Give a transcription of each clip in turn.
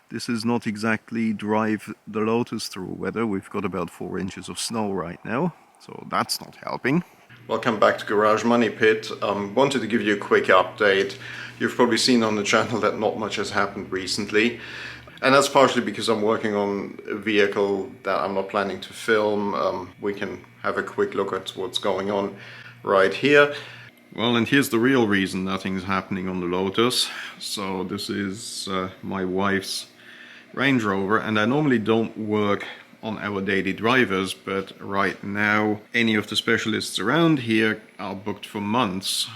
This is not exactly drive the Lotus through weather. We've got about 4 inches of snow right now, so that's not helping. Welcome back to Garage Money Pit. Wanted to give you a quick update. You've probably seen on the channel that not much has happened recently. And that's partially because I'm working on a vehicle that I'm not planning to film. We can have a quick look at what's going on right here. Well, and here's the real reason nothing's happening on the Lotus. So this is my wife's Range Rover, and I normally don't work on our daily drivers, but right now any of the specialists around here are booked for months.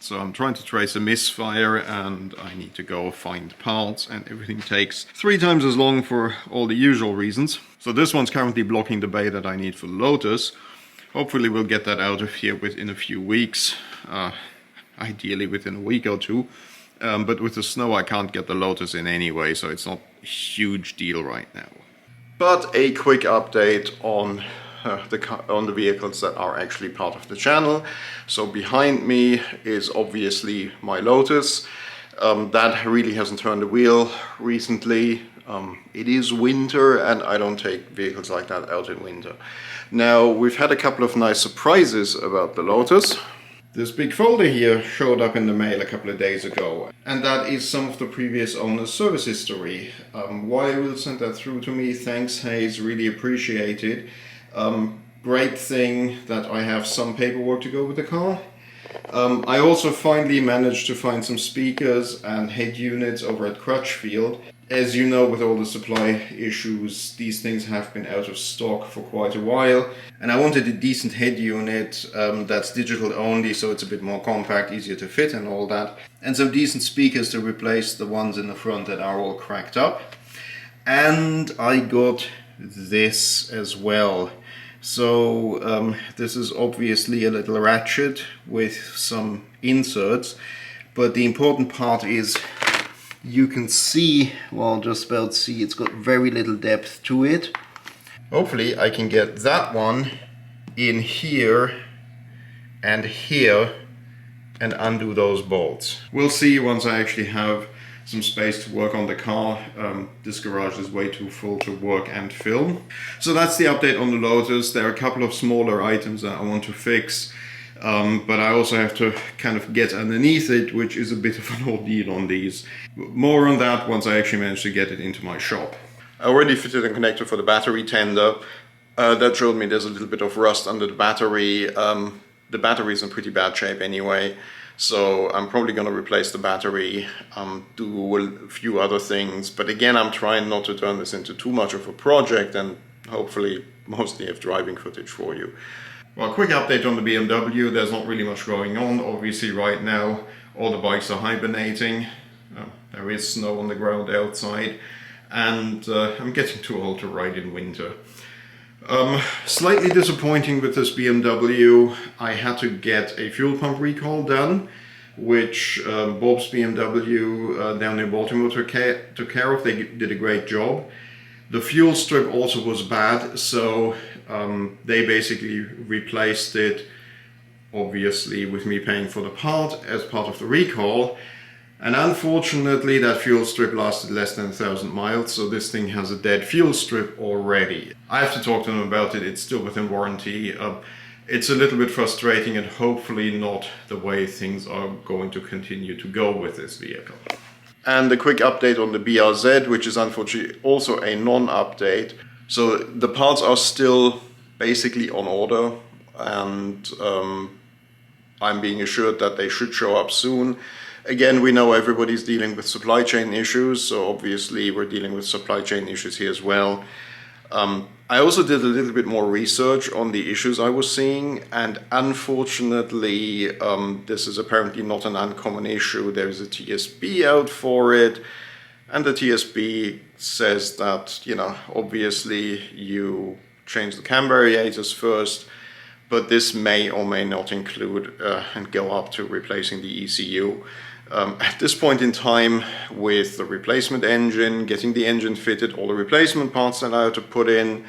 So I'm trying to trace a misfire and I need to go find parts, and everything takes 3 times as long for all the usual reasons. So this one's currently blocking the bay that I need for the Lotus. Hopefully we'll get that out of here within a few weeks, ideally within a week or two. But with the snow I can't get the Lotus in anyway, so it's not a huge deal right now. But a quick update on the vehicles that are actually part of the channel. So behind me is obviously my Lotus. That really hasn't turned the wheel recently. It is winter and I don't take vehicles like that out in winter. Now, we've had a couple of nice surprises about the Lotus. This big folder here showed up in the mail a couple of days ago, and that is some of the previous owner's service history. Why will send that through to me? Thanks, Hayes, really appreciated. Great thing that I have some paperwork to go with the car. I also finally managed to find some speakers and head units over at Crutchfield. As you know, with all the supply issues, these things have been out of stock for quite a while. And I wanted a decent head unit that's digital only, so it's a bit more compact, easier to fit and all that. And some decent speakers to replace the ones in the front that are all cracked up. And I got this as well. So this is obviously a little ratchet with some inserts, but the important part is you can see, well, just about see, it's got very little depth to it. Hopefully I can get that one in here and here and undo those bolts. We'll see once I actually have some space to work on the car. This garage is way too full to work and film. So that's the update on the Lotus. There are a couple of smaller items that I want to fix, but I also have to kind of get underneath it, which is a bit of an ordeal on these. More on that once I actually manage to get it into my shop. I already fitted a connector for the battery tender. That showed me there's a little bit of rust under the battery. The battery is in pretty bad shape anyway, so I'm probably going to replace the battery, do a few other things, but again I'm trying not to turn this into too much of a project and hopefully mostly have driving footage for you. Well, quick update on the BMW. There's not really much going on. Obviously right now all the bikes are hibernating. There is snow on the ground outside, and I'm getting too old to ride in winter. Slightly disappointing with this BMW. I had to get a fuel pump recall done, which Bob's BMW down in Baltimore took care of. They did a great job. The fuel strip also was bad, so they basically replaced it, obviously with me paying for the part as part of the recall. And unfortunately that fuel strip lasted less than 1,000 miles, so this thing has a dead fuel strip already. I have to talk to them about it. It's still within warranty. It's a little bit frustrating and hopefully not the way things are going to continue to go with this vehicle. And a quick update on the BRZ, which is unfortunately also a non-update. So the parts are still basically on order, and I'm being assured that they should show up soon. Again, we know everybody's dealing with supply chain issues, so obviously we're dealing with supply chain issues here as well. I also did a little bit more research on the issues I was seeing, and unfortunately this is apparently not an uncommon issue. There is a TSB out for it, and the TSB says that, you know, obviously you change the cam variators first, but this may or may not include and go up to replacing the ECU. At this point in time, with the replacement engine, getting the engine fitted, all the replacement parts that I have to put in,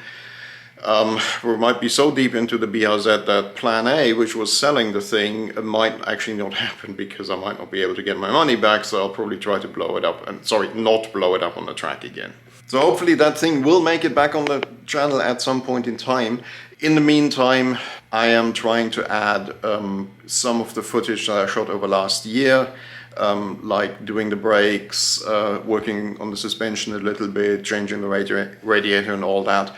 We might be so deep into the BRZ that plan A, which was selling the thing, might actually not happen because I might not be able to get my money back, so I'll probably try to blow it up, and sorry, not blow it up on the track again. So hopefully that thing will make it back on the channel at some point in time. In the meantime, I am trying to add some of the footage that I shot over last year, like doing the brakes, working on the suspension a little bit, changing the radiator and all that.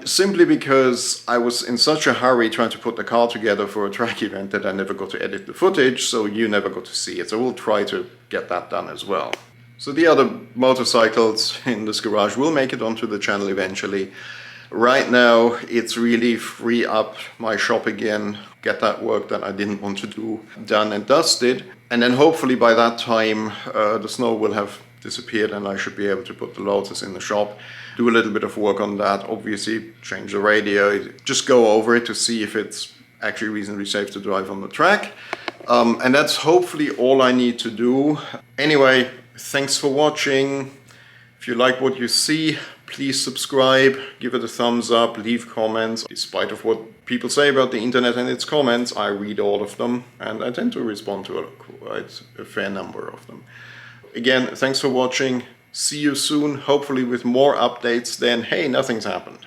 Simply because I was in such a hurry trying to put the car together for a track event that I never got to edit the footage, so you never got to see it. So we'll try to get that done as well. So the other motorcycles in this garage will make it onto the channel eventually. Right now it's really free up my shop again, get that work that I didn't want to do done and dusted, and then hopefully by that time the snow will have disappeared and I should be able to put the Lotus in the shop, do a little bit of work on that, obviously change the radio, just go over it to see if it's actually reasonably safe to drive on the track. And that's hopefully all I need to do. Anyway, thanks for watching. If you like what you see, please subscribe, give it a thumbs up, leave comments. Despite of what people say about the internet and its comments, I read all of them and I tend to respond to quite a fair number of them. Again, thanks for watching. See you soon, hopefully with more updates than, hey, nothing's happened.